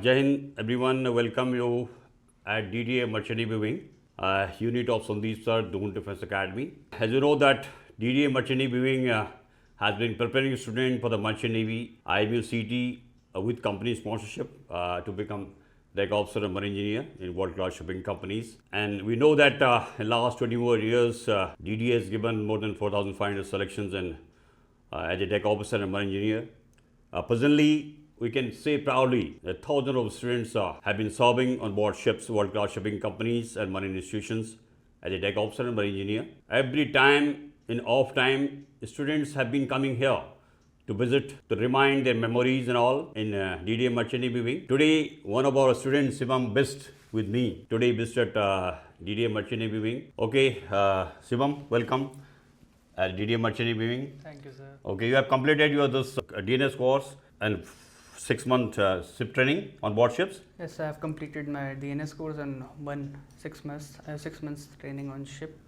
Jai Hind, everyone. Welcome you at DDA Merchant Navy Wing, unit of Sandeep Sir, Doon Defense Academy. As you know that DDA Merchant Navy Wing has been preparing students for the Merchant Navy IMU with company sponsorship to become Deck Officer and Marine Engineer in world-class shipping companies. And we know that in the last 24 years, DDA has given more than 4,500 selections and as a Deck Officer and Marine Engineer. Presently, we can say proudly that thousands of students have been serving on board ships, world-class shipping companies and marine institutions as a deck officer and marine engineer. Every time in off time, students have been coming here to visit, to remind their memories and all in DDA Merchant Navy Wing. Today, one of our students, Shivam Bisht, with me. Today, Bisht at DDA Merchant Navy Wing. Okay, Shivam, welcome at DDA Merchant Navy Wing. Thank you, sir. Okay, you have completed your this DNS course and 6-month ship training on board ships. Yes, I have completed my DNS course and 6 months training on ship.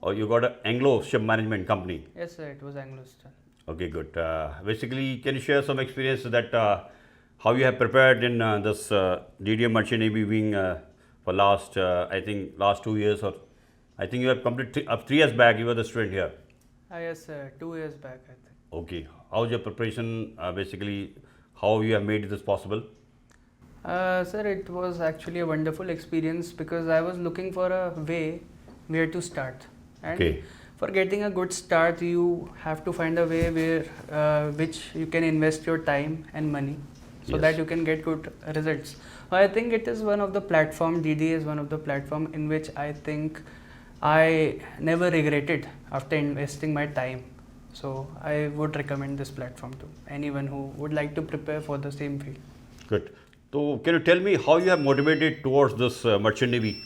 Or you got an Anglo Ship Management company. Yes, sir, it was Anglo Ship. Okay, good. Basically, can you share some experience that how you have prepared in this DDA Merchant Navy Wing for last, I think, last 2 years, or I think you have completed 3 years back. You were the student here. Yes, sir, 2 years back, I think. Okay, how's your preparation? Basically, how you have made this possible? Sir, it was actually a wonderful experience because I was looking for a way where to start. And Okay. for getting a good start, you have to find a way where which you can invest your time and money so Yes. that you can get good results. I think it is one of the platform, DDA is one of the platform in which I think I never regretted after investing my time. So I would recommend this platform to anyone who would like to prepare for the same field. Good. So, can you tell me how you have motivated towards this Merchant Navy?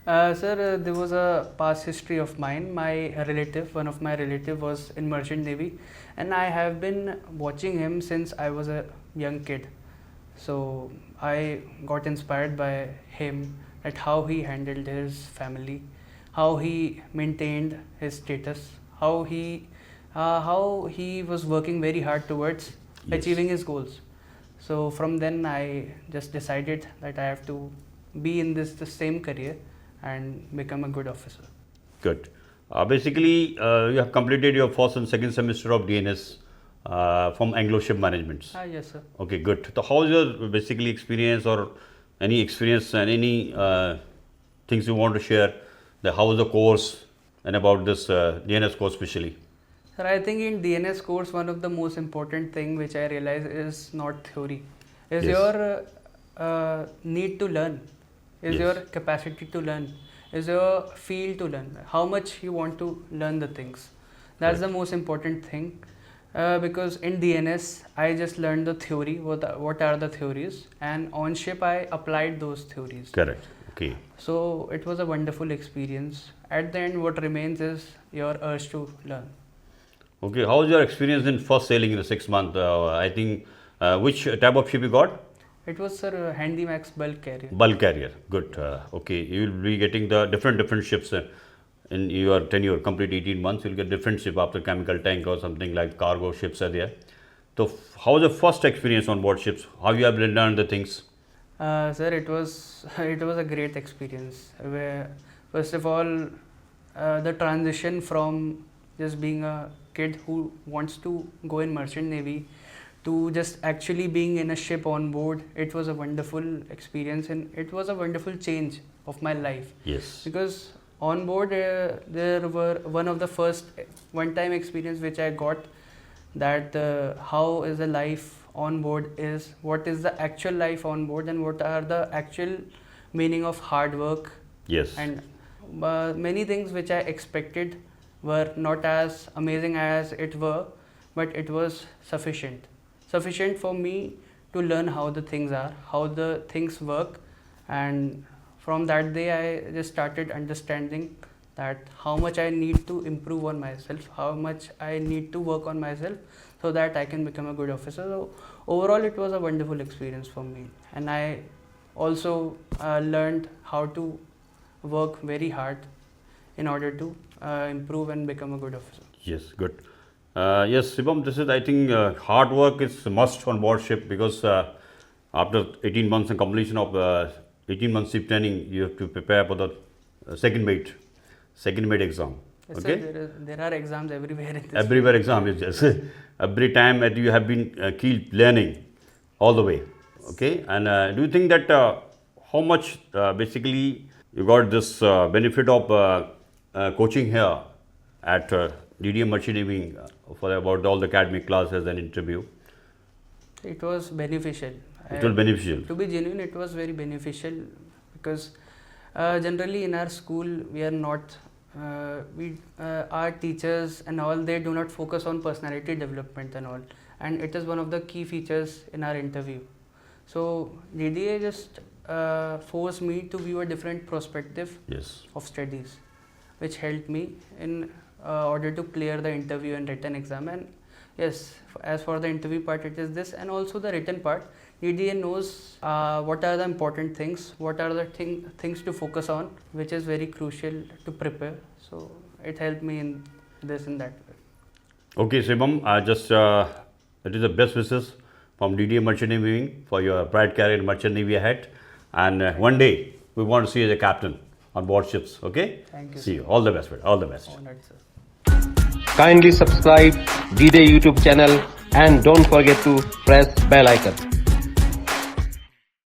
Sir, there was a past history of mine. One of my relative was in Merchant Navy, and I have been watching him since I was a young kid. So I got inspired by him at how he handled his family, how he maintained his status, how he was working very hard towards Yes. achieving his goals. So from then I just decided that I have to be in the same career and become a good officer. Good. Basically, you have completed your first and second semester of DNS from Anglo Ship Management. Yes, sir. Okay, good. So, how is your basically experience or any experience and any things you want to share? How was the course and about this DNS course especially? Sir, I think in DNS course, one of the most important thing which I realize is not theory, is Yes. your need to learn, is Yes. your capacity to learn, is your feel to learn, how much you want to learn the things. That's the most important thing. Because in DNS, I just learned the theory, what are the theories, and on ship I applied those theories. Correct. Okay. So it was a wonderful experience. At the end, what remains is your urge to learn. Okay. How was your experience in first sailing in the 6 month? I think which type of ship you got? It was, sir, Handymax bulk carrier. Bulk carrier. Good. Okay. You will be getting the different ships in your tenure, complete 18 months. You will get different ship after chemical tank or something like cargo ships are there. So, how was your first experience on board ships? How you have learned the things? Sir, it was a great experience. Where first of all, the transition from just being a kid who wants to go in Merchant Navy to just actually being in a ship on board, it was a wonderful experience and it was a wonderful change of my life. Yes. Because on board there were one of the first one-time experience which I got, that how is the life on board is, what is the actual life on board, and what are the actual meaning of hard work. Yes. And many things which I expected were not as amazing as it were, but it was sufficient for me to learn how the things are, how the things work. And from that day I just started understanding that how much I need to improve on myself, how much I need to work on myself so that I can become a good officer. So overall it was a wonderful experience for me, and I also learned how to work very hard in order to improve and become a good officer. Yes, good. Yes, Shivam, this is, I think, hard work is must on board ship because after 18 months and completion of 18 months ship training, you have to prepare for the second mate exam. Yes, Okay. sir, there are exams everywhere in this. Everywhere exam is just every time that you have been keep learning all the way. Okay. And do you think that how much basically you got this benefit of coaching here at DDA Merchant Navy for about all the academic classes and interview? It was beneficial. It was beneficial. To be genuine, it was very beneficial because generally in our school we are not our teachers and all, they do not focus on personality development and all, and it is one of the key features in our interview. So DDA just forced me to view a different perspective Yes. of studies, which helped me in order to clear the interview and written exam. And yes, as for the interview part, it is this, and also the written part. DDA knows what are the important things, what are the things to focus on, which is very crucial to prepare. So it helped me in this and that way. Okay, Shivam, it is the best wishes from DDA Merchant Navy for your bright career in Merchant Navy ahead. And one day we want to see you as a captain on board ships. Okay? Thank you. See you. All the best, mate. All the best. Honored, sir. Kindly subscribe DDA YouTube channel and don't forget to press bell icon.